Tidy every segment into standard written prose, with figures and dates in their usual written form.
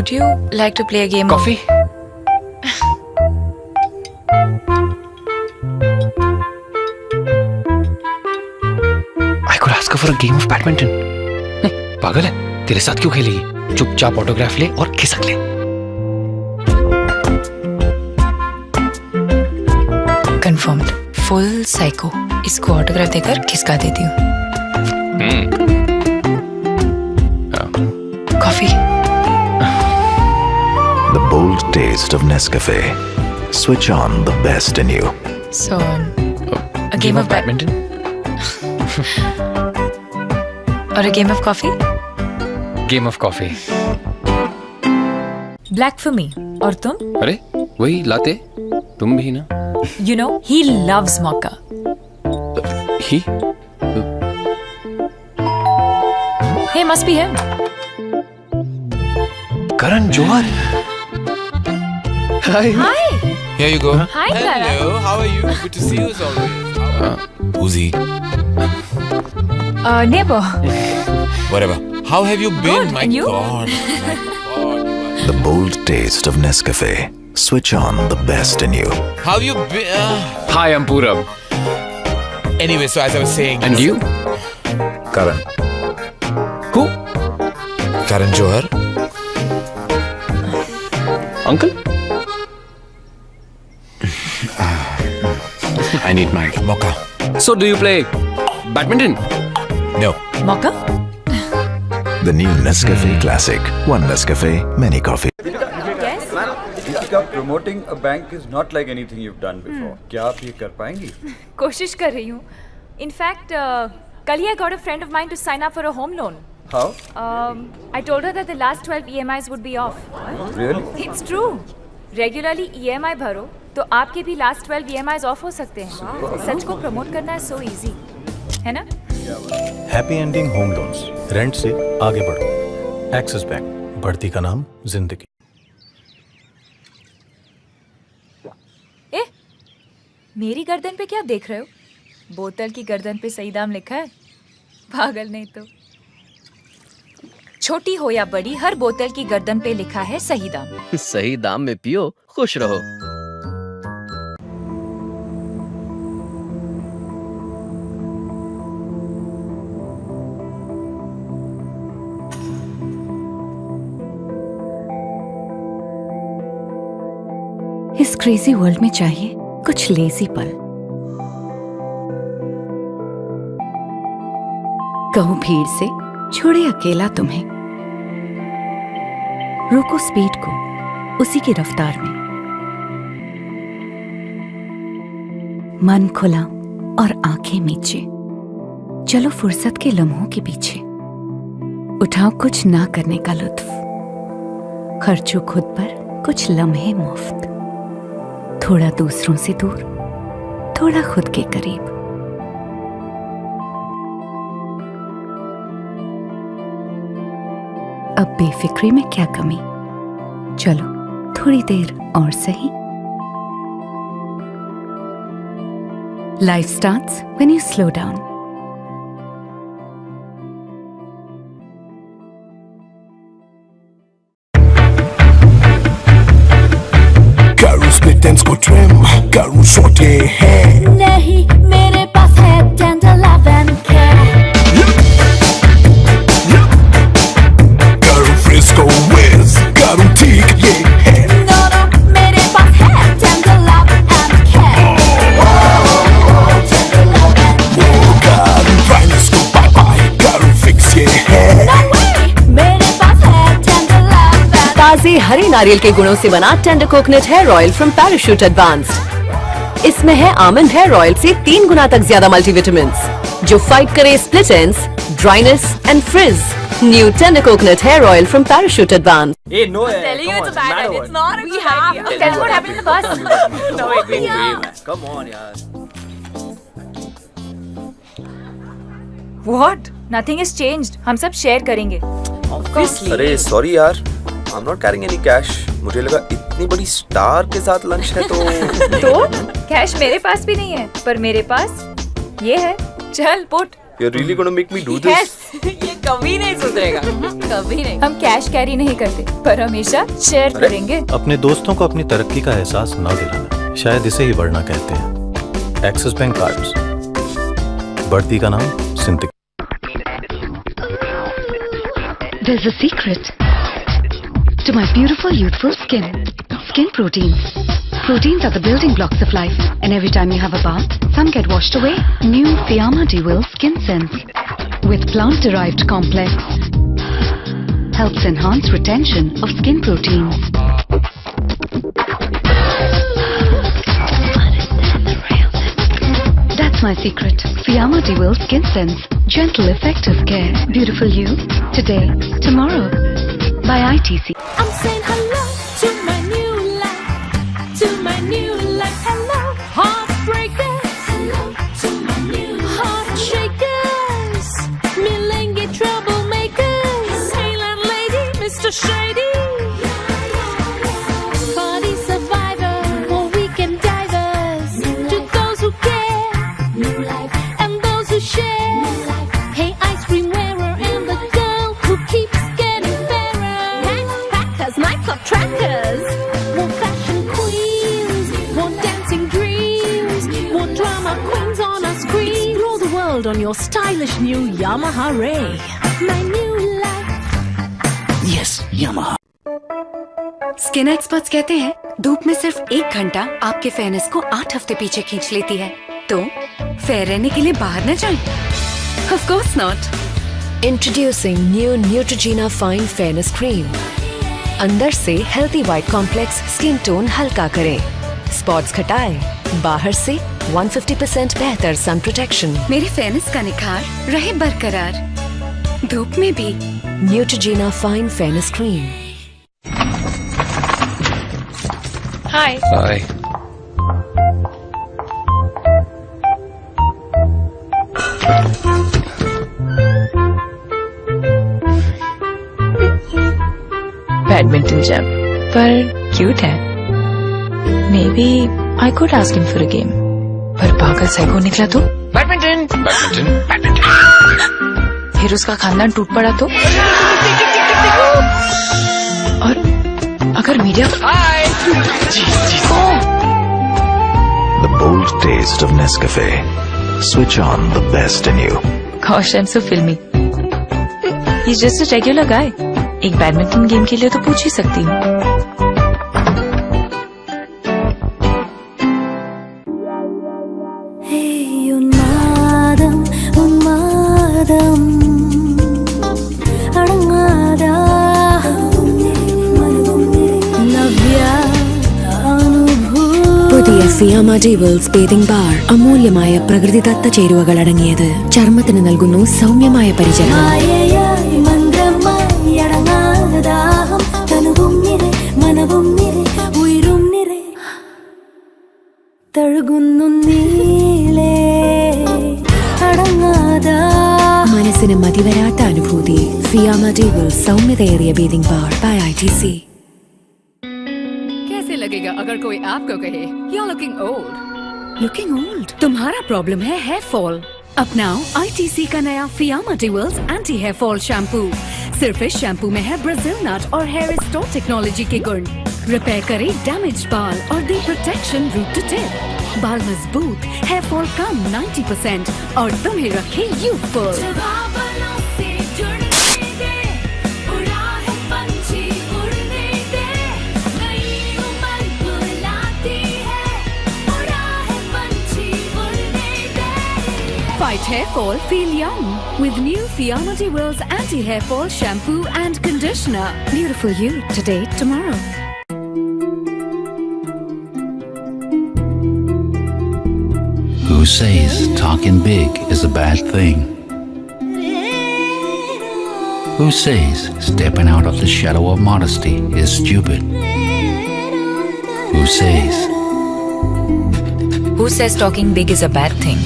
Would you like to play a game? Coffee? I could ask her for a game of badminton. नहीं, पागल है, तेरे साथ क्यों खेलेगी? चुपचाप ऑटोग्राफ ले और खिसक ले। Confirmed. Full psycho. इसको ऑटोग्राफ देकर खिसका देती हूँ। Coffee. The bold taste of Nescafe. Switch on the best in you. So, a game of badminton? or a game of coffee? Game of coffee. Black for me. और तुम? अरे वही लाते, तुम भी ना? You know, he loves mocha. He? Hey, must be him. Karan Johar. Hi. Hi. Here you go. Hi, Karan. Hello, how are you? Good to see you as always. Who's he? Neighbor. Whatever. How have you been? Good, My and you? God. My God. The bold taste of Nescafe. Switch on the best in you. How have you been? Hi, I'm Purab. Anyway, so as I was saying. And you? Karan. Who? Karan Johar. Uncle? I need my mocha. So do you play badminton? No. Mocha? The new Nescafe Classic. One Nescafe, many coffee. Yes. Deepika, promoting a bank is not like anything you've done before. क्या आप ये कर पाएंगी? कोशिश कर रही हूँ. In fact, कल ही I got a friend of mine to sign up for a home loan. How? I told her that the last 12 EMIs would be off. Really? It's true. Regularly EMI भरो तो आपके भी last 12 EMIs off हो सकते हैं. सच को promote करना है so easy, है ना? Happy ending home loans, rent से आगे बढ़ो। एक्सिस बैंक, बढ़ती का नाम जिंदगी। ए, मेरी गर्दन पे क्या देख रहे हो? बोतल की गर्दन पे सही दाम लिखा है? पागल नहीं तो। छोटी हो या बड़ी, हर बोतल की गर्दन पे लिखा है सही दाम। सही दाम में पियो, खुश रहो। इस क्रेजी वर्ल्ड में चाहिए कुछ लेजी पल। कहूं भीड़ से छोड़े अकेला तुम्हें, रोको स्पीड को उसी की रफ्तार में। मन खुला और आंखें मीचे, चलो फुर्सत के लम्हों के पीछे। उठाओ कुछ ना करने का लुत्फ, खर्चो खुद पर कुछ लम्हे मुफ्त। थोड़ा दूसरों से दूर, थोड़ा खुद के करीब। अब बेफिक्री में क्या कमी, चलो थोड़ी देर और सही। Life starts when you slow down. Split को trim करूँ छोटे हैं। नहीं, मेरे पास है tender love and care। करूँ frisco whiz, करूँ ठीक ये है। No, no, मेरे पास है tender love and care। Tender love and care। करूँ dryness को bye bye, करूँ fix ये है। No way, मेरे पास है tender love and ताजे हरे नारियल के गुणों से बना tender coconut hair oil from Parachute advanced. इसमें है आमंड हेयर ऑयल से 3 गुना तक ज्यादा मल्टीविटामिन्स, जो फाइट करे split ends, dryness and frizz. New tender coconut hair oil from Parachute advanced. Hey, no, telling you it's a bad idea. It's not a good idea. Tell me what happened in the bus. No, wait. Come on, yaar. What? Nothing has changed. हम सब share करेंगे। Obviously. अरे sorry यार, I'm not carrying any cash. मुझे लगा इतनी बड़ी star के साथ लंच है तो कैश मेरे पास भी नहीं है, पर मेरे पास ये है। चल put. You're really gonna make me do this? Yes. ये कभी नहीं सुधरेगा, कभी नहीं। हम कैश कैरी नहीं करते, पर हमेशा शेयर करेंगे। अपने दोस्तों को अपनी तरक्की का एहसास ना दिलाना, शायद इसे ही बढ़ना कहते हैं। एक्सिस बैंक कार्ड्स, बढ़ती का नाम Sintex. There's a secret to my beautiful youthful skin. Skin proteins. Proteins are the building blocks of life, and every time you have a bath, some get washed away. New Fiamma Dewell Skin Sense with plant-derived complex helps enhance retention of skin proteins. That's my secret. Fiamma Dewell Skin Sense. Gentle, effective care. Beautiful you. Today, tomorrow. By ITC. I'm saying hello to my new life, to my new life. Hello, heartbreakers. Hello to my new heart shakers. Milenge troublemakers. Hey, landlady, Mr. Shady. Party survivor, or weekend divers. To those who care, new life, and those who share. Hey, ice cream wearer, and the girl who keeps getting fairer. Packers, nightclub trackers. Want fashion queens, want dancing dreams, want drama queens on a screen. Explore the world on your stylish new Yamaha Ray. My new life. Yes, Yamaha. Skin experts कहते हैं धूप में सिर्फ 1 घंटा आपके fairness को 8 हफ्ते पीछे खींच लेती है, तो फेयर रहने के लिए बाहर न जाएं। Of course not. Introducing new Neutrogena Fine Fairness Cream. अंदर से healthy white complex skin tone हल्का करे, स्पॉट्स घटाए, बाहर से 150% बेहतर सन प्रोटेक्शन। मेरी फेयरनेस का निखार रहे बरकरार, धूप में भी। Neutrogena Fine Fairness Cream. Hi. Bye. Badminton जब पर क्यूट है। May be I could ask him for a game, पर पागल साइको निकला तो बैडमिंटन बैडमिंटन बैडमिंटन। फिर उसका खानदान टूट पड़ा तो, और अगर media The bold taste of Nescafe. Switch on the best in you. Gosh, I'm so filmy. He's just a regular guy. एक बैडमिंटन गेम के लिए तो पूछ ही सकती हूँ। പുതിയ ഫിയാമ ഡീവൽസ് ബേതിംഗ് ബാർ അമൂല്യമായ പ്രകൃതിദത്ത ചേരുവകൾ അടങ്ങിയത് ചർമ്മത്തിന് നൽകുന്നു സൗമ്യമായ പരിചരണം. മനസ്സിന് മതിവരാത്ത അനുഭൂതി. ഫിയാമ ഡീവൽസ് സൗമ്യതയേറിയ ബേതിംഗ് ബാർ ബൈ ITC. कैसे लगेगा अगर कोई आपको कहे You're looking old? Looking old? तुम्हारा प्रॉब्लम है हेयर फॉल। अपनाओ ITC का नया Fiamma Dewell's anti hair fall shampoo. सिर्फ इस शैम्पू में है ब्राजील नट और हेयर रिस्टोर टेक्नोलॉजी के गुण। रिपेयर करे डैमेज बाल और दे प्रोटेक्शन रूट टू टिप। बाल मजबूत, हेयर फॉल कम 90% और तुम्हें रखे youthful. Fight hair fall, feel young with new Fiamma Dewell's anti-hair fall shampoo and conditioner. Beautiful you today, tomorrow. Who says talking big is a bad thing? Who says stepping out of the shadow of modesty is stupid? Who says? Who says talking big is a bad thing?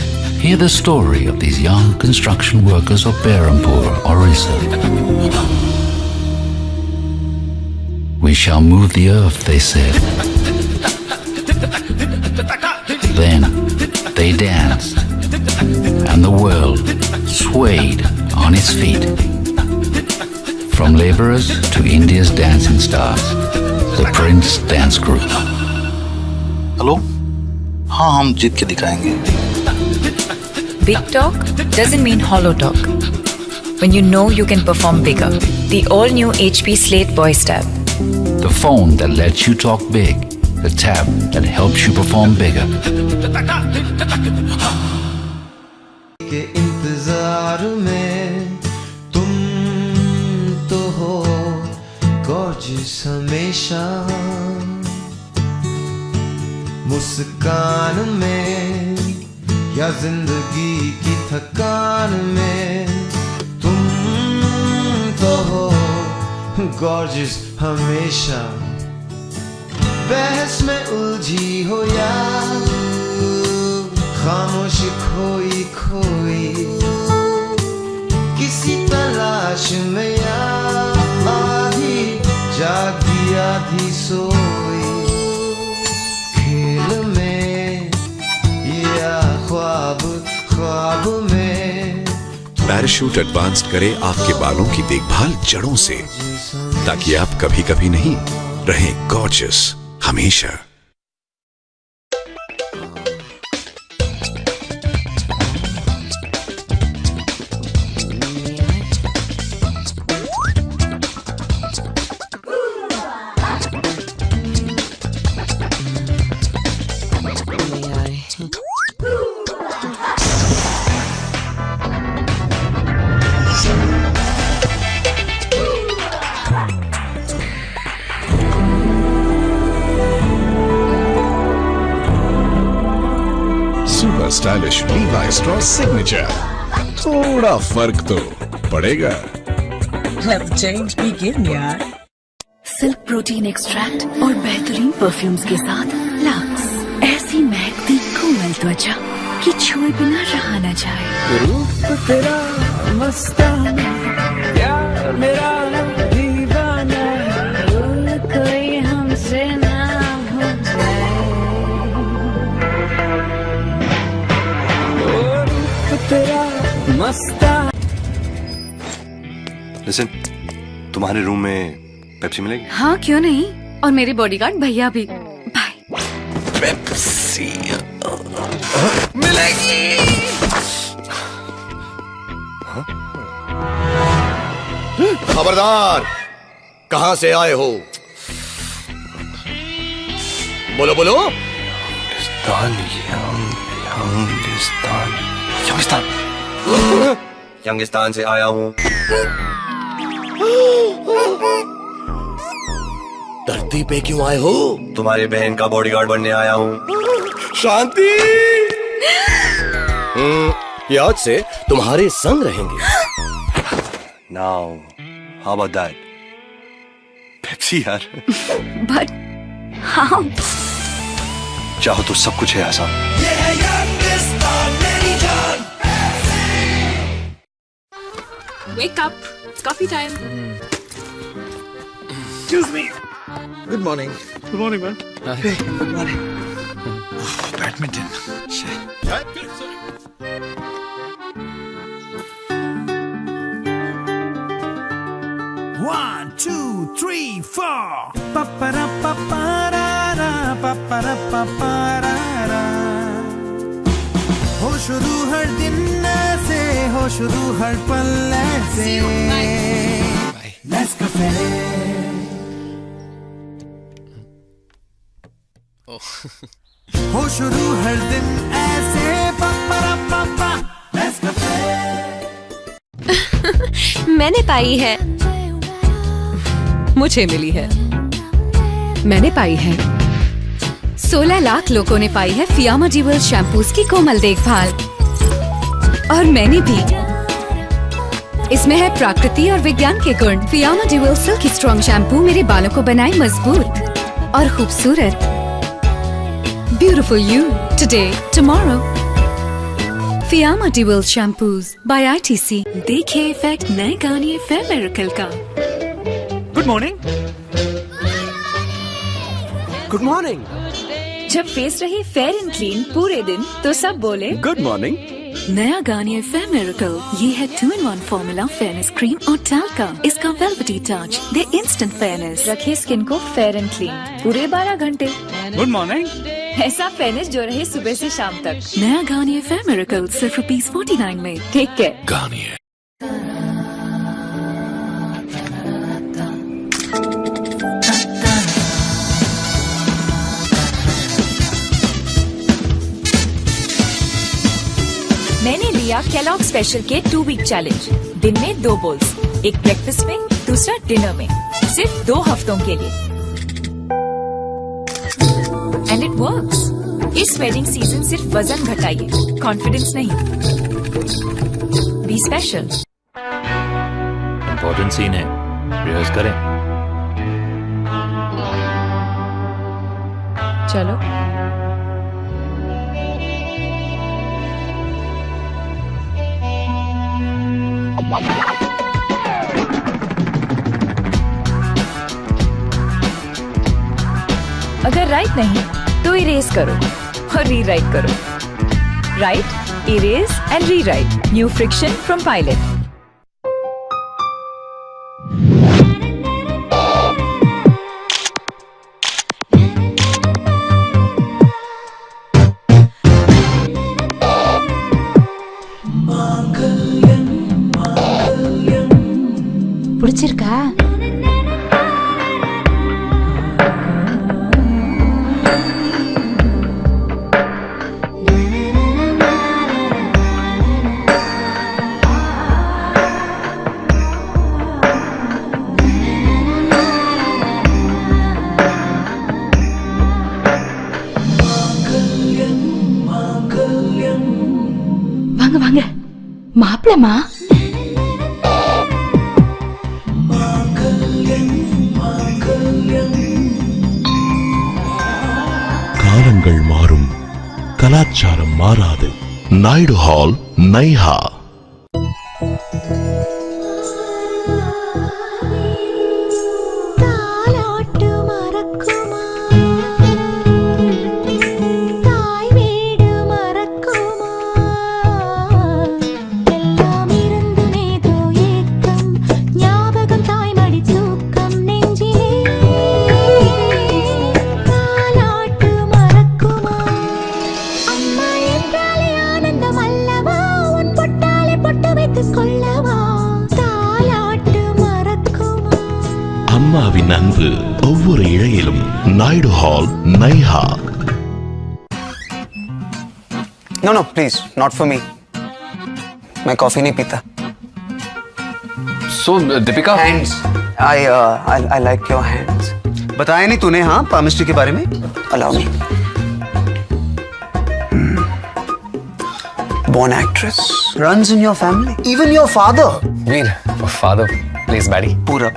Hear the story of these young construction workers of Berhampur, Orissa. We shall move the earth, they said. Then they danced, and the world swayed on its feet. From laborers to India's dancing stars, the Prince Dance Group. Hello, हाँ हम जीत के दिखाएंगे. Big talk doesn't mean hollow talk. When you know you can perform bigger. The all-new HP Slate Voice Tab. The phone that lets you talk big. The tab that helps you perform bigger. के इंतजार में तुम तो हो gorgeous हमेशा. मुस्कान में या जिंदगी की थकान में तुम तो हो gorgeous हमेशा. बहस में उलझी हो या खामोश खोई खोई किसी तलाश में या आधी जागी आधी सोई खेल में या ख्वाब ख्वाब में. पैराशूट एडवांस्ड करे आपके बालों की देखभाल जड़ों से ताकि आप कभी कभी नहीं रहें गॉर्जियस हमेशा. Super stylish लीवाई straw signature. थोड़ा फर्क तो पड़ेगा. Let the change begin, यार. सिल्क प्रोटीन एक्सट्रैक्ट और बेहतरीन परफ्यूम्स के साथ लक्स. ऐसी महकती कोमल त्वचा कि छुए बिना रहा न जाए. रूप तेरा मस्ताना यार मेरा दीवाना कोई हमसे ना हो जाए. रूप तेरा मस्ताना. लिसन, तुम्हारे रूम में पेप्सी मिलेगी? हाँ क्यों नहीं, और मेरे बॉडीगार्ड भैया भी. बाय. पेप्सी मिलेगी. खबरदार, कहां से आए हो? बोलो बोलो. यंगिस्तान से आया हूँ. धरती पे क्यों आए हो? तुम्हारी बहन का बॉडीगार्ड बनने आया हूँ. शांति. ये आज से तुम्हारे संग रहेंगे. Now, how about that? Pepsi यार. But how? चाहो तो सब कुछ है आसान. Wake up! It's coffee time. Excuse me. Good morning. Good morning, man. Good morning. Badminton. One, two, three, four. Papara paparara, papara paparara. हो शुरू हर दिन से, हो शुरू हर पल से. Nescafe. हो शुरू हर दिन ऐसे. papara papa. Nescafe. मैंने पाई है. मुझे मिली है. मैंने पाई है. 16 लाख लोगों ने पाई है फियामा ड्यूअल शैम्पूज की कोमल देखभाल. और मैंने भी. इसमें है प्रकृति और विज्ञान के गुण. Fiamma dual silky strong shampoo मेरे बालों को बनाए मजबूत और खूबसूरत. Beautiful you today tomorrow. Fiamma dual shampoos by ITC. देखिए इफेक्ट नए गार्नियर फेयर मिरेकल का. Good morning. Good morning. जब फेस रहे फेयर एंड क्लीन पूरे दिन तो सब बोले गुड मॉर्निंग. नया गार्नियर फेयर मिरेकल, ये है 2-in-1 फॉर्मूला फेयरनेस क्रीम और टाल्क का। इसका वेलवेटी टच दे इंस्टेंट फेयरनेस। रखे स्किन को फेयर एंड क्लीन पूरे 12 घंटे। Good morning. ऐसा फेयरनेस जो रहे सुबह से शाम तक। नया गार्नियर फेयर मिरेकल सिर्फ ₹49 में। Take care. गार्नियर। मैंने लिया केलॉग स्पेशल के 2 वीक चैलेंज। दिन में 2 बोल्स, एक ब्रेकफास्ट में, दूसरा डिनर में, सिर्फ 2 हफ्तों के लिए। And it works. इस वेडिंग सीजन सिर्फ वजन घटाइए, कॉन्फिडेंस नहीं। Be special. इम्पोर्टेंट सीन है, रिहर्स करें। चलो। अगर राइट नहीं तो इरेज करो और रीराइट करो। Right, erase and rewrite. New friction from Pilot. பிடிச்சிருக்கா? வாங்க வாங்க, மாப்பிளமா. காலங்கள் மாறும், கலாச்சாரம் மாறாது. நாயுடு ஹால், நைஹா. அம்மாவின் அன்பு ஒவ்வொரு இழையிலும். நாயுடு ஹால், நைஹா. No, no, please, not for me. मैं कॉफी नहीं पीता. So, Deepika? Hands. I like your hands. बताया नहीं तूने हाँ पामिस्ट्री के बारे में? Allow me. Born actress. Runs in your family. Even your father. Veer, father plays baddie. पूरब.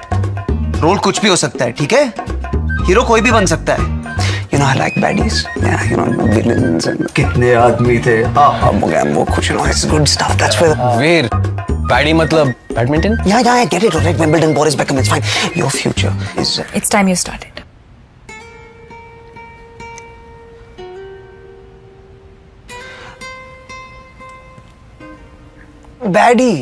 रोल कुछ भी हो सकता है, ठीक है? हीरो कोई भी बन सकता है. You know, I like baddies. Yeah, you know, villains and कितने आदमी थे. वो कुछ, you know, it's good stuff. That's where. Veer, baddie मतलब badminton? Yeah, I get it. Right, Wimbledon, Boris Becker, it's fine. Your future is. It's time you started. Baddie.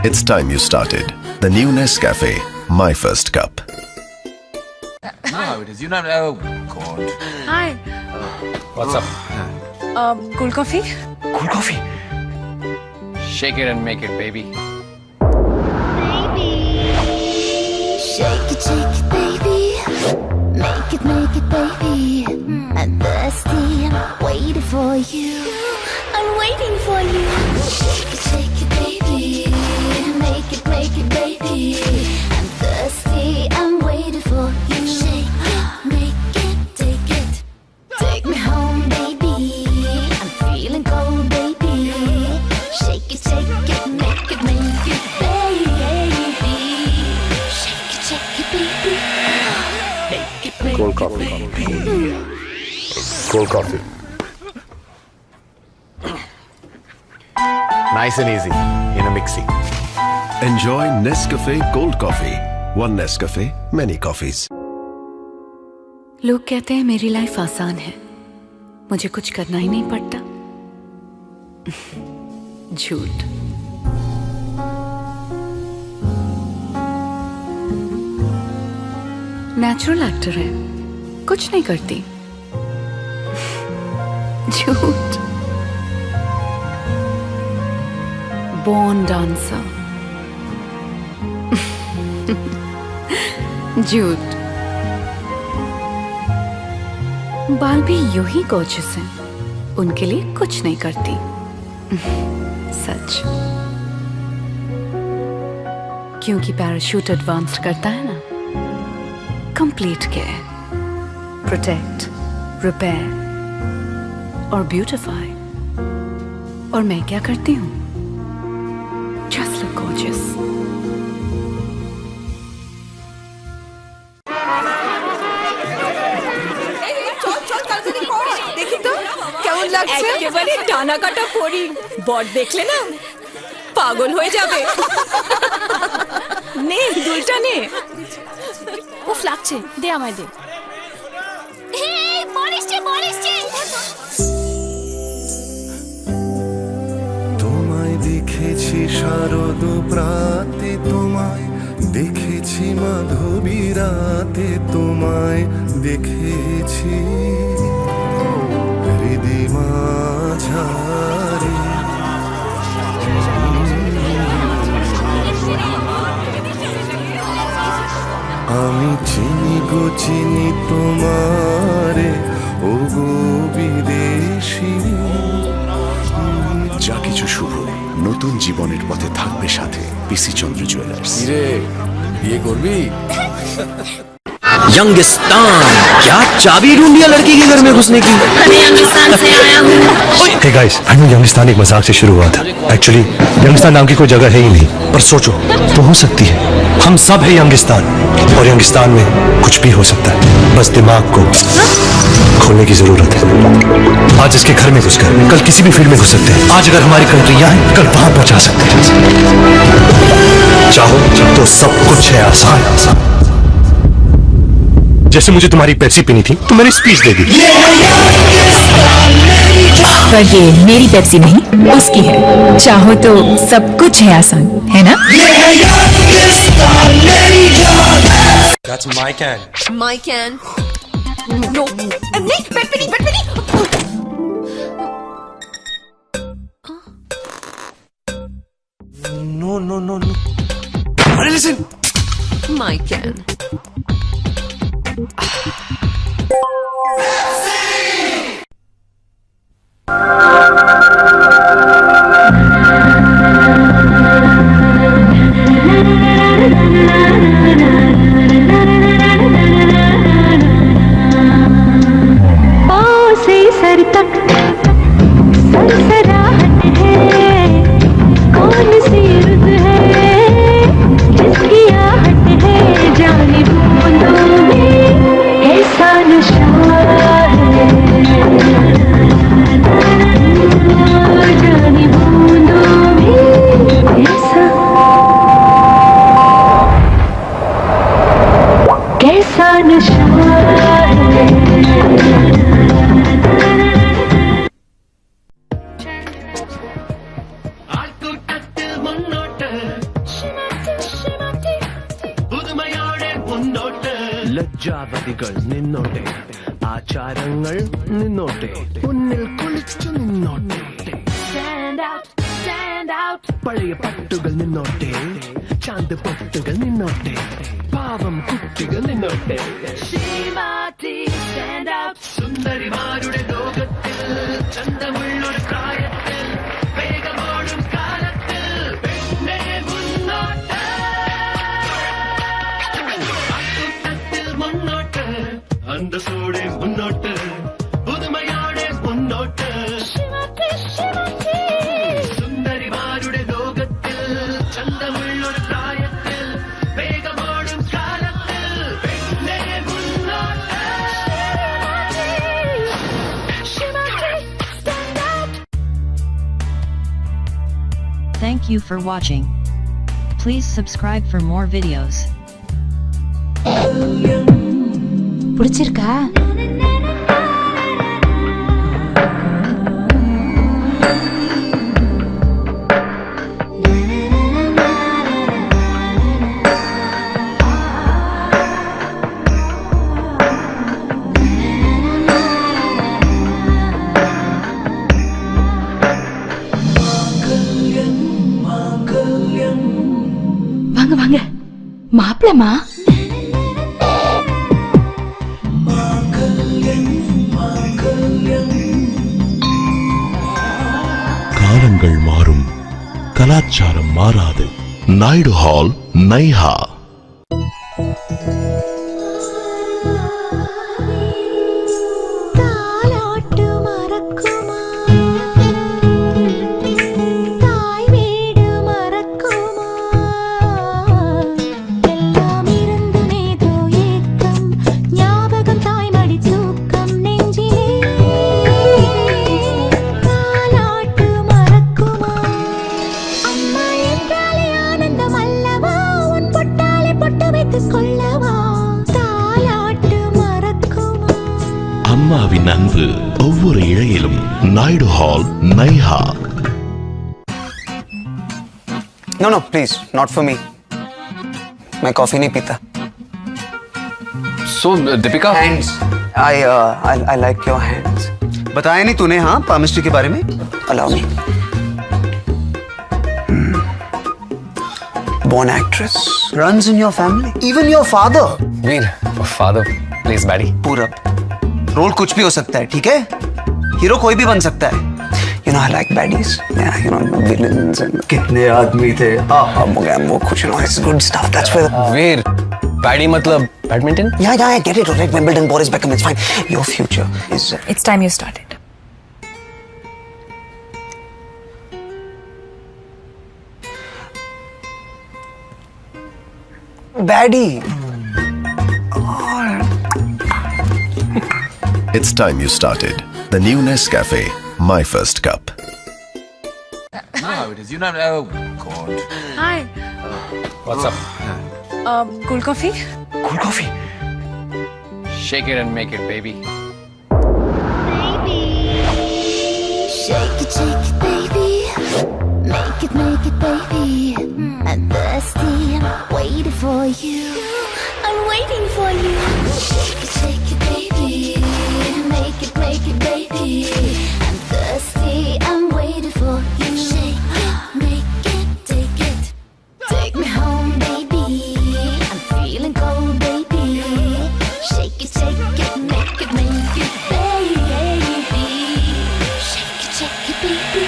It's time you started. The new Nescafe, my first cup. No, it is. You know. Oh God. Hi. What's up? Cold coffee? Cold coffee. Shake it and make it, baby. Shake it, baby. Make it, baby. I'm thirsty, I'm waiting for you. I'm waiting for you. Shake it, baby. Make it, baby. I'm thirsty, I'm waiting for you. Shake it, make it, take it. Take me home, baby. I'm feeling cold, baby. Shake it, make it, baby. Shake it, baby. Make it, Cold coffee. Cold coffee. Nice and easy in a mixie. Enjoy Nescafe Gold Coffee. One Nescafe, many coffees. लोग कहते हैं मेरी life आसान है, मुझे कुछ करना ही नहीं पड़ता। झूठ। नेचुरल एक्टर है, कुछ नहीं करती। झूठ। Born dancer. झूठ। बाल भी यूं ही गॉर्जियस हैं, उनके लिए कुछ नहीं करती। सच। क्योंकि पैराशूट एडवांस्ड करता है ना, कंप्लीट केयर, प्रोटेक्ट, रिपेयर और ब्यूटिफाई। और मैं क्या करती हूँ? Just look gorgeous. একেবারে টানা কাটা পরি বট দেখলে না পাগল হয়ে যাবে। নে দুলটা নে। ও লাগছে, দে আমায় দে। তোমায় দেখেছি শারদ প্রাতে, তোমায় দেখেছি মাধবী রাতে, তোমায় দেখেছি হৃদয় মাঝারে। আমি চিনি গো চিনি তোমারে, ও গো বিদেশী। যা কিছু শুভ নতুন জীবনের পথে থাকবে সাথে পিসি চন্দ্র জুয়েলার্স। বিয়ে করবি? यंगिस्तान, क्या चाबी ढूंढी है लड़की के घर में घुसने की? मैं यंगिस्तान से आया हूँ। Hey guys, I know Youngistan एक मजाक से शुरू हुआ था। Actually, यंगिस्तान नाम की कोई जगह है ही नहीं, पर सोचो तो हो सकती है। हम सब है यंगिस्तान, और यंगिस्तान में कुछ भी हो सकता है। बस दिमाग को खोलने की जरूरत है। आज इसके घर में घुसकर कल किसी भी फील्ड में घुस सकते हैं। आज अगर हमारी कंट्री यहाँ है, कल वहां पहुंचा सकते हैं। चाहो तो सब कुछ है आसान। जैसे मुझे तुम्हारी पेप्सी पीनी थी तो मैंने स्पीच दे दी। पर ये मेरी पेप्सी नहीं, उसकी है। चाहो तो सब कुछ है आसान, है ना? That's my can. My can. No. नहीं, बैठ पे नहीं, बैठ पे नहीं। No, no, no, no. अरे listen. My can. पाँव से सर तक सरसराहट है, कौन सी रुत है जिसकी आहट है, जाने बूंदों में ऐसा नशा है, जाने बूंदों में ऐसा कैसा नशा है। ലജ്ജാവതികൾ നിന്നോട്ടെ, ആചാരങ്ങൾ നിന്നോട്ടെ, മുന്നിൽ കുളിച്ചു നിന്നോട്ടെ. പഴയ പട്ടുകൾ നിന്നോട്ടെ, ചാന്ത് പൊട്ടുകൾ നിന്നോട്ടെ, പാവം കുട്ടികൾ നിന്നോട്ടെ. സുന്ദരിമാരുടെ ലോകത്തിൽ ചന്തമുള്ളൊരു പ്രായത്തിൽ വേഗമോടും കാലത്തിൽ പെണ്ണെ മുന്നോട്ട്, മുന്നോട്ട്, അന്തസ്സോടെ മുന്നോട്ട്, പുതുമയോടെ മുന്നോട്ട്. സുന്ദരിമാരുടെ ലോകത്തിൽ ചന്തമുള്ളൊരു പ്രായത്തിൽ വേഗമോടും കാലത്തിൽ പെണ്ണെ മുന്നോട്ട്. Thank you for watching. Please subscribe for more videos. பிடிச்சிருக்கா? மாப்பிளமா காலங்கள் மாறும், கலாச்சாரம் மாறாது. நாயுடு ஹால், நைஹா. அம்மாவின் அன்பு ஒவ்வொரு இழையிலும். நாயுடு ஹால், நைஹா. No, no, please, not for me. मैं कॉफी नहीं पीता. So, Deepika? Hands. I like your hands. बताया नहीं तूने हाँ पामिस्ट्री के बारे में? Allow me. Born actress, runs in your family, even your father. Veer, father plays baddie. पूरब. रोल कुछ भी हो सकता है, ठीक है? हीरो कोई भी बन सकता है. You know, I like baddies. Yeah, you know, villains and कितने आदमी थे. वो कुछ, you know, it's good stuff. That's where. Veer, baddie मतलब badminton? Yeah, I get it. Right, Wimbledon, Boris Becker, it's fine. Your future is. It's time you started. Baddie. It's time you started. The new Nescafe, my first cup. No, it is. You know. Oh God. Hi. What's up? Cold coffee? Cold coffee. Shake it and make it, baby. Shake it, baby. Make it, baby. I'm thirsty, I'm waiting for you. I'm waiting for you. Shake it, baby. Make it, baby. I'm thirsty, I'm waiting for you. Shake it, make it, take it. Take me home, baby. I'm feeling cold, baby. Shake it, make it, baby. Shake it, baby.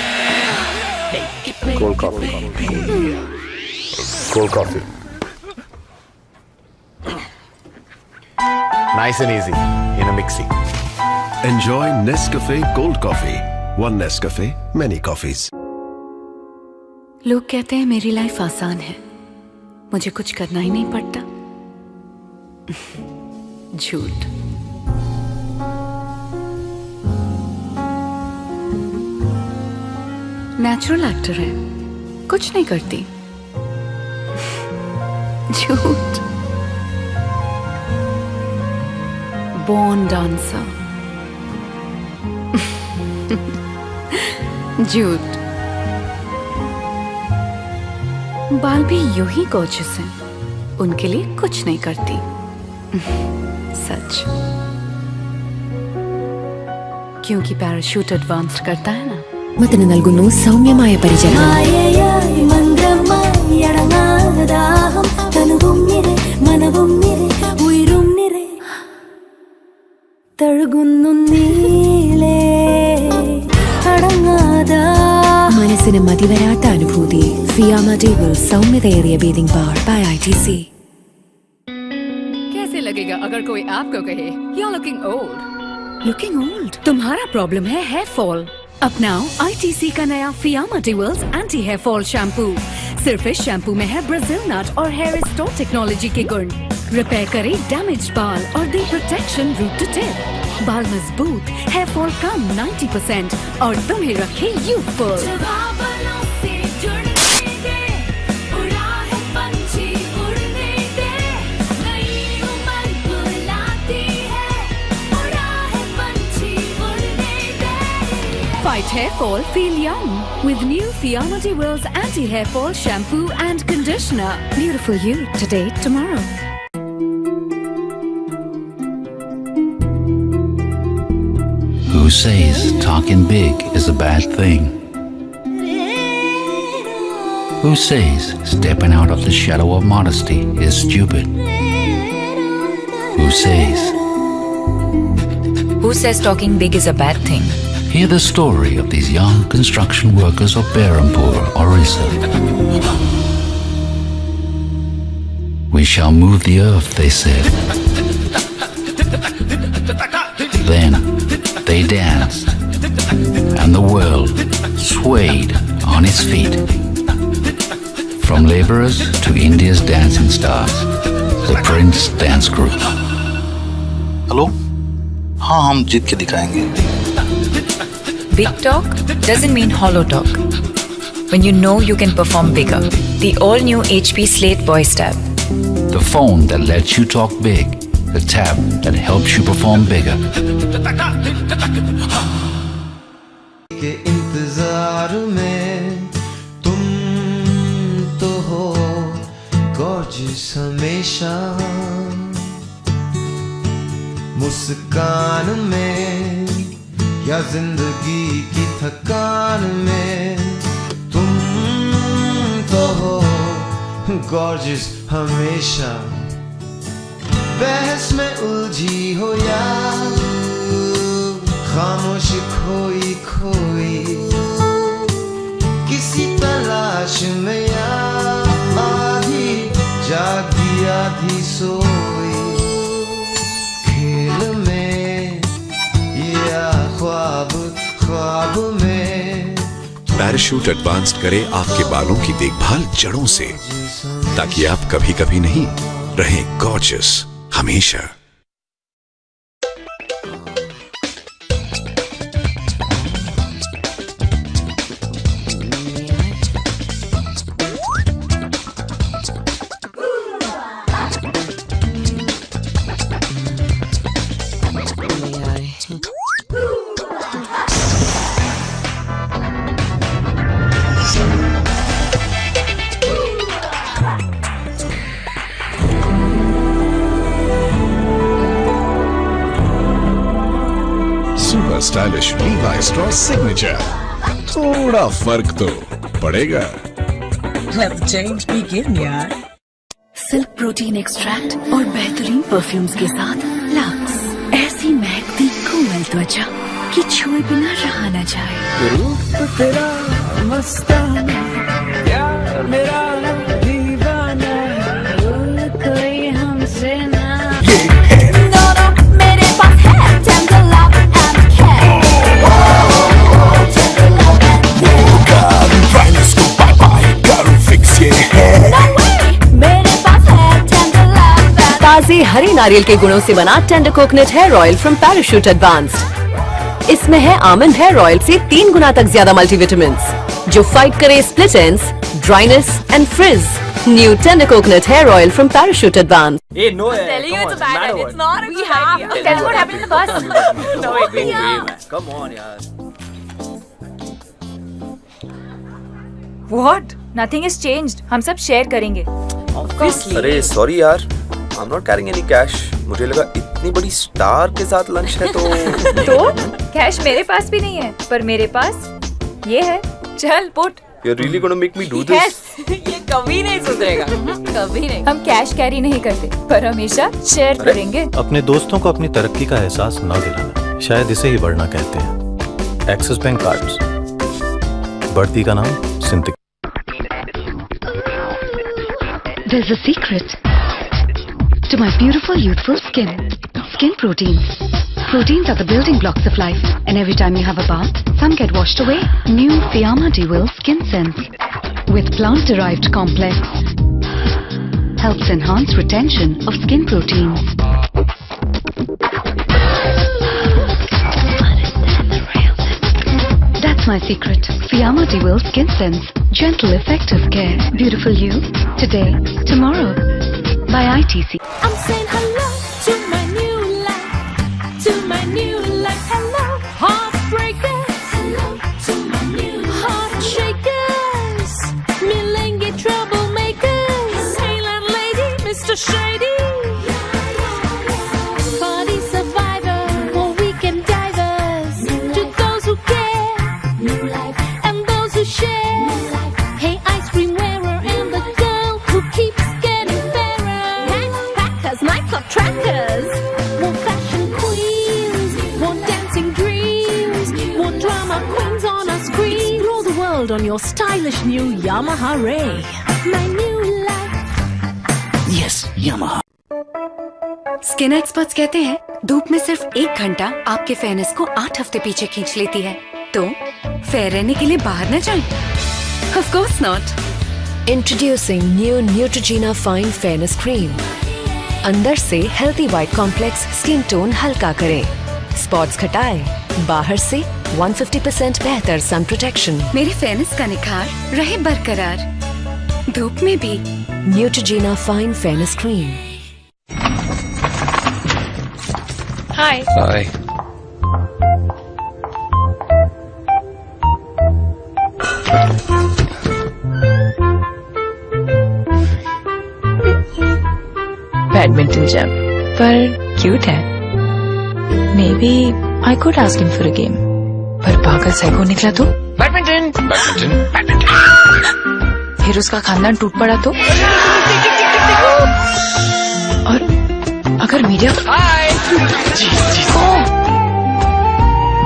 Make it, Cold coffee. Cold coffee. Nice and easy in a mixie. Enjoy Nescafe Gold Coffee. One Nescafe, many coffees. लोग कहते हैं मेरी life आसान है, मुझे कुछ करना ही नहीं पड़ता. झूठ. नेचुरल एक्टर है, कुछ नहीं करती. झूठ. Born dancer. झूठ. बाल भी यूं ही गॉर्जियस हैं, उनके लिए कुछ नहीं करती. सच. क्योंकि पैराशूट एडवांस्ड करता है ना. മതന് നൽകുന്നു സൗമ്യമായ പരിചരണം. മനസ്സിന് മതിവരാത്ത അനുഭൂതി. ഫിയാമ ഡേവിൾ സൗമ്യതയേറിയ ബേദിംഗ് ബാർ ബൈ ITC. कैसे लगेगा अगर कोई आपको कहे You're looking old? Looking old? तुम्हारा प्रॉब्लम है हेयर फॉल. अपनाओ ITC का नया Fiamma Di Wills anti hair fall shampoo. सिर्फ इस शैम्पू में है ब्राजील नट और हेयर रिस्टोर टेक्नोलॉजी के गुण. रिपेयर करे डैमेज बाल और दे प्रोटेक्शन रूट टू टिप. बाल मजबूत, हेयर फॉल कम 90% और तुम्हें रखे youthful. Fight hair fall, feel young with new Fiamma DeWills anti-hair fall shampoo and conditioner. Beautiful you today, tomorrow. Who says talking big is a bad thing? Who says stepping out of the shadow of modesty is stupid? Who says? Who says talking big is a bad thing? Hear the story of these young construction workers of Berhampur, Orissa. We shall move the earth, they said. Then they danced, and the world swayed on its feet. From laborers to India's dancing stars, the Prince Dance Group. Hello, हाँ हम जीत के दिखाएंगे. Big talk doesn't mean hollow talk. When you know you can perform bigger. The all-new HP Slate Voice Tab. The phone that lets you talk big. The tab that helps you perform bigger. के इंतजार में तुम तो हो gorgeous हमेशा. मुस्कान में या जिंदगी की थकान में तुम तो हो gorgeous हमेशा. बहस में उलझी हो या खामोश खोई खोई किसी तलाश में या आधी जागी आधी सोई खेल में या ख्वाब ख्वाब में. पैराशूट एडवांस्ड करे आपके बालों की देखभाल जड़ों से, ताकि आप कभी कभी नहीं रहें गॉर्जियस हमेशा. Super stylish Levi Strauss signature. थोड़ा फर्क तो पड़ेगा. Let the change begin, यार. सिल्क प्रोटीन एक्सट्रैक्ट और बेहतरीन परफ्यूम्स के साथ लक्स. ऐसी महकती कोमल त्वचा कि छुए बिना रहा न जाए. रूप तेरा मस्ताना, यार मेरा दीवाना, कोई हमसे ना. मेरे पास है tender love and care. Tender love and care. Dryness को bye bye करूँ fix ये है. No way. मेरे पास है tender love and ताजे हरे नारियल के गुणों से बना tender coconut hair oil from Parachute advanced. इसमें है आमंड हेयर ऑयल से 3 गुना तक ज्यादा मल्टीविटामिन जो फाइट करे split ends, dryness and frizz. New tender coconut hair oil from Parachute advanced. Hey, no, I'm telling you it's a bad idea. It's not a We good have idea. to Tell me what happened in the bus. No, it won't be, man. Come on, yaar. What? Nothing has changed. हम सब share करेंगे. Obviously. अरे sorry यार, I'm not carrying any cash. मुझे लगा इतनी बड़ी star के साथ लंच है तो कैश मेरे पास भी नहीं है, पर मेरे पास ये है. चल put. You're really gonna make me do this? ये कभी नहीं सुधरेगा. कभी नहीं. हम कैश कैरी नहीं करते, पर हमेशा शेयर करेंगे. अपने दोस्तों को अपनी तरक्की का एहसास न दिलाना, शायद इसे ही बढ़ना कहते हैं. Axis bank cards. बढ़ती का नाम Sintex. There's a secret to my beautiful youthful skin. Skin proteins. Proteins are the building blocks of life, and every time you have a bath, some get washed away. New Fiyama Dual Skin Sense with plant-derived complex helps enhance retention of skin proteins. That's my secret. Fiyama Dual Skin Sense. Gentle, effective care. Beautiful you. Today, tomorrow. By ITC. I'm saying hello to my new life, to my new life. Hello, heartbreakers. Hello to my new heart shakers. Milenge troublemakers. Silent lady, Mr. Shady. Party survivor, or weekend divers. To those who care, new life, and those who share. Hey, ice cream wearer. our queens on our screen. Rule the world on your stylish new Yamaha Ray. My new life. Yes, Yamaha. Skin experts कहते हैं धूप में सिर्फ 1 घंटा आपके fairness को 8 हफ्ते पीछे खींच लेती है, तो फेयर रहने के लिए बाहर न जाएं। Of course not. Introducing new Neutrogena Fine Fairness Cream. अंदर से healthy white complex skin tone हल्का करे, स्पॉट्स घटाए, बाहर से 150% बेहतर सन प्रोटेक्शन। मेरी फेयरनेस का निखार रहे बरकरार, धूप में भी। Neutrogena Fine Fairness Cream. Hi. Hi. Badminton जब पर क्यूट है। May be I could ask him for a game, पर पागल साइको निकला तो बैडमिंटन बैडमिंटन बैडमिंटन, फिर उसका खानदान टूट पड़ा तो, और अगर media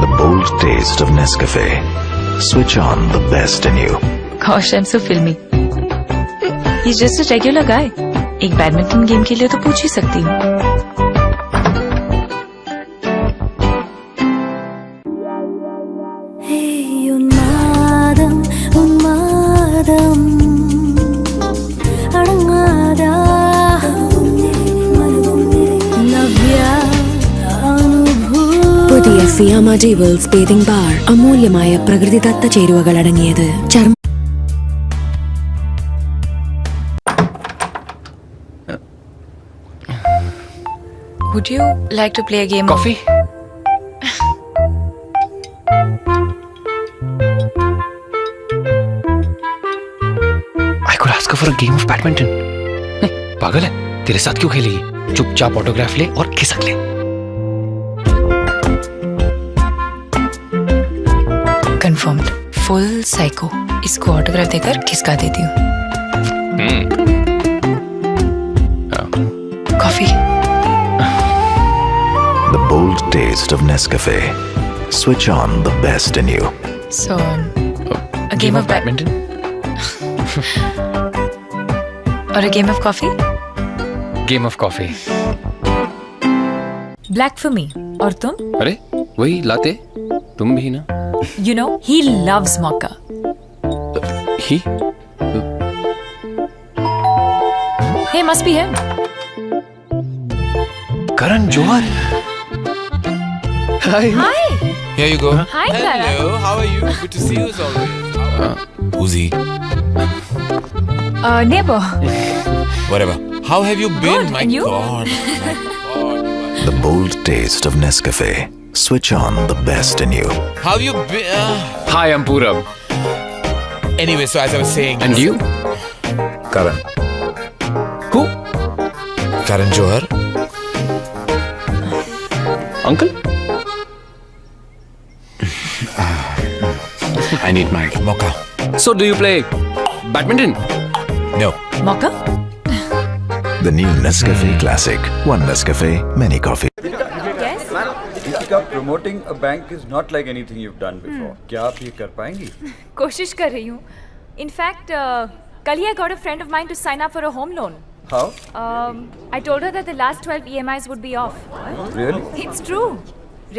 The bold taste of Nescafe. Switch on the best in you. Gosh, I'm so filmy. He's just a regular guy. एक बैडमिंटन गेम के लिए तो पूछ ही सकती हूँ। പുതിയ ഫിയാമ ഡീവൽസ് ബേതിംഗ് ബാർ അമൂല്യമായ പ്രകൃതിദത്ത ചേരുവകൾ അടങ്ങിയത്. Would you like to play a game? Coffee? I could ask her for a game of badminton. पागल है, तेरे साथ क्यों खेलेगी? चुपचाप ऑटोग्राफ ले और खिसक ले। Confirmed, full psycho. इसको ऑटोग्राफ देकर खिसका देती हूँ। Coffee. The bold taste of Nescafe. Switch on the best in you. So, a game of badminton? Or a game of coffee? Game of coffee. Black for me. और तुम? अरे वही लाते, तुम भी ना। You know, he loves mocha. He? Hey, must be him. Karan Johar. Hi. Hi. Here you go. Hi, Karan. Hello, how are you? Good to see you as always. Who's he? Neighbor. Whatever. How have you been? Good, My and you? God. The bold taste of Nescafe. Switch on the best in you. How have you been? Hi, I'm Purab. Anyway, so as I was saying. And you? Karan. Who? Karan Johar. Uncle? I need my mocha. So do you play badminton? No. Mocha? The new Nescafe Classic. One Nescafe, many coffee. Yes. Deepika, promoting a bank is not like anything you've done before. क्या आप ये कर पाएंगी? कोशिश कर रही हूँ. In fact, कल ही I got a friend of mine to sign up for a home loan. How? I told her that the last 12 EMIs would be off. Really? It's true.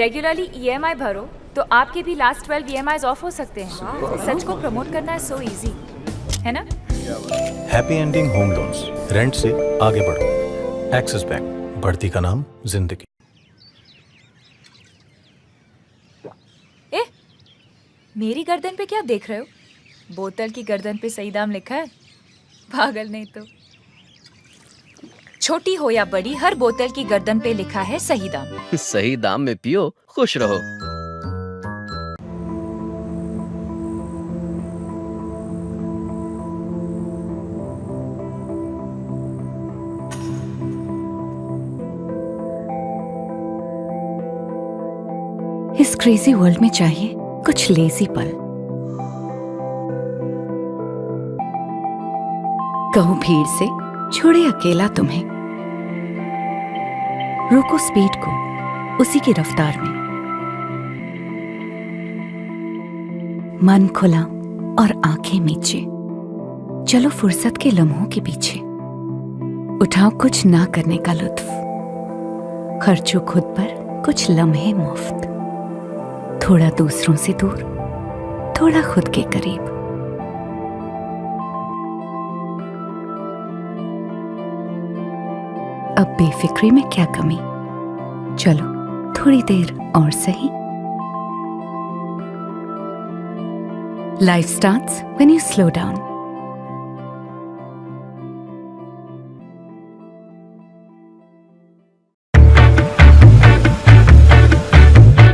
Regularly EMI भरो तो आपके भी last 12 EMIs off हो सकते हैं. सच को promote करना है so easy, है ना? Happy ending home loans, rent से आगे बढ़ो। एक्सिस बैंक, बढ़ती का नाम जिंदगी। ए, मेरी गर्दन पे क्या देख रहे हो? बोतल की गर्दन पे सही दाम लिखा है? पागल नहीं तो। छोटी हो या बड़ी, हर बोतल की गर्दन पे लिखा है सही दाम। सही दाम में पियो, खुश रहो। इस क्रेजी वर्ल्ड में चाहिए कुछ लेजी पल। कहूं भीड़ से छोड़े अकेला तुम्हें, रोको स्पीड को उसी की रफ्तार में। मन खुला और आंखें मीचे, चलो फुर्सत के लम्हों के पीछे, उठाओ कुछ ना करने का लुत्फ, खर्चो खुद पर कुछ लम्हे मुफ्त, थोड़ा दूसरों से दूर, थोड़ा खुद के करीब। अब बेफिक्री में क्या कमी, चलो थोड़ी देर और सही। Life starts when you slow down.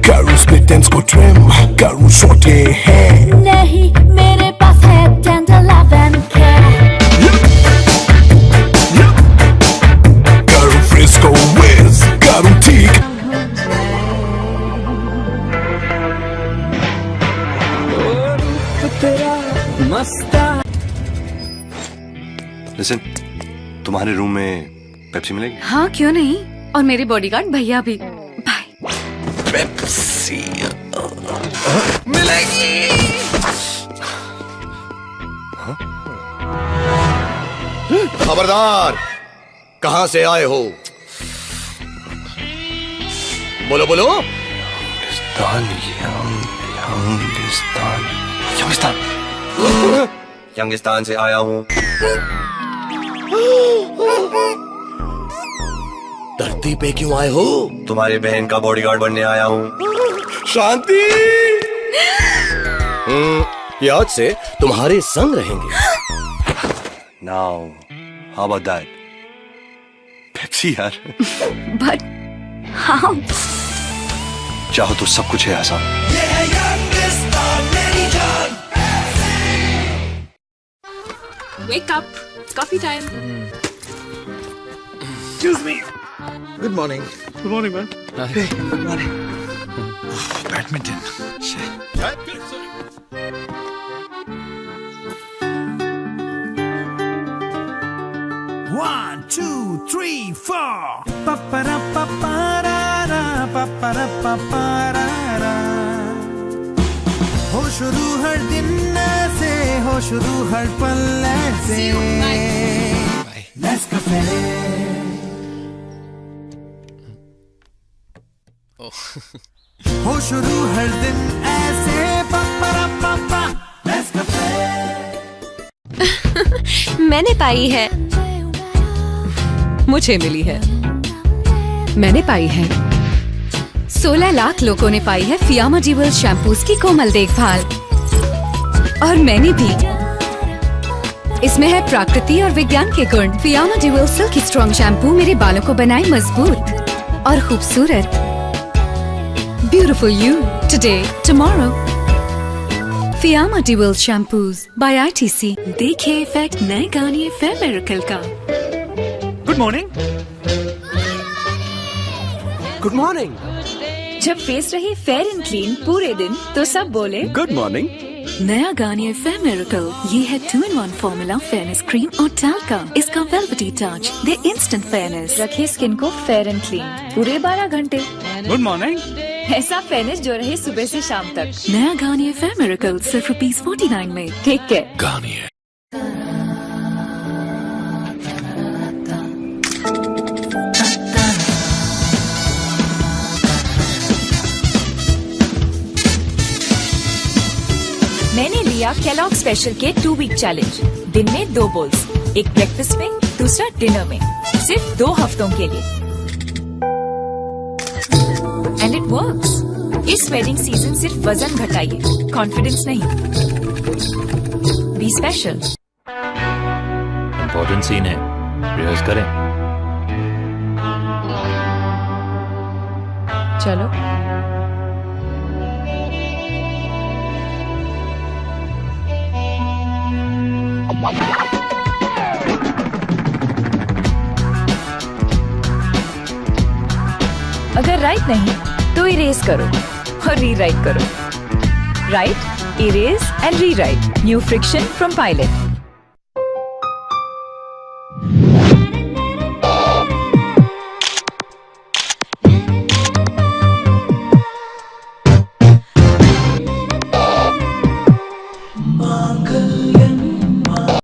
करूँ split ends को trim, करूँ छोटे हैं। नहीं, मेरे पास है tender love and care. करूँ frisco whiz, करूँ ठीक। लिसन, तुम्हारे रूम में पेप्सी मिलेगी? हाँ क्यों नहीं, और मेरे बॉडीगार्ड भैया भी। बाय। पेप्सी मिलेगी। खबरदार, कहाँ से आए हो? बोलो बोलो। यंगिस्तान से आया हूँ। धरती पे क्यों आए हो? तुम्हारी बहन का बॉडीगार्ड बनने आया हूँ। शांति। आज से तुम्हारे संग रहेंगे। Now, how about that? Pepsi यार। But how? चाहो तो सब कुछ है आसान। Wake up. It's coffee time. Excuse me. Good morning. Good morning, man. Hey, good morning. Badminton. One, two, three, four. Papara paparara, papara paparara. हो शुरू हर दिन ऐसे, हो शुरू हर पल ऐसे। नेस्कैफे। हो शुरू हर दिन ऐसे, papara papa, नेस्कैफे। मैंने पाई है, मुझे मिली है। मैंने पाई है, 16 लाख लोगों ने पाई है फियामा डिवल शैम्पूज की कोमल देखभाल, और मैंने भी। इसमें है प्रकृति और विज्ञान के गुण। Fiama Di Wills silky strong shampoo मेरे बालों को बनाए मजबूत और खूबसूरत। Beautiful you today tomorrow. Fiama Di Wills shampoos by ITC। देखिए इफेक्ट नए गार्नियर फेयर मिरेकल का। Good morning. Good morning. जब फेस रहे फेयर एंड क्लीन पूरे दिन, तो सब बोले गुड मॉर्निंग। नया गार्नियर फेयर मिरेकल, ये है 2-in-1 फॉर्मूला फेयरनेस क्रीम और टाल्का। इसका वेलवेटी टच दे इंस्टेंट फेयरनेस, रखे स्किन को फेयर एंड क्लीन पूरे 12 घंटे। Good morning. ऐसा फेयरनेस जो रहे सुबह से शाम तक। नया गार्नियर फेयर मिरेकल सिर्फ ₹49 में। ठीक है गार्नियर। मैंने लिया केलॉग स्पेशल के 2 वीक चैलेंज। दिन में 2 बोल्स, एक ब्रेकफास्ट में, दूसरा डिनर में, सिर्फ 2 हफ्तों के लिए। And it works. इस वेडिंग सीजन सिर्फ वजन घटाइए, कॉन्फिडेंस नहीं। Be special. इंपॉर्टेंट सीन है, रिहर्स करें। चलो। अगर राइट नहीं तो इरेज करो और रीराइट करो। Right, erase and rewrite. New friction from pilot.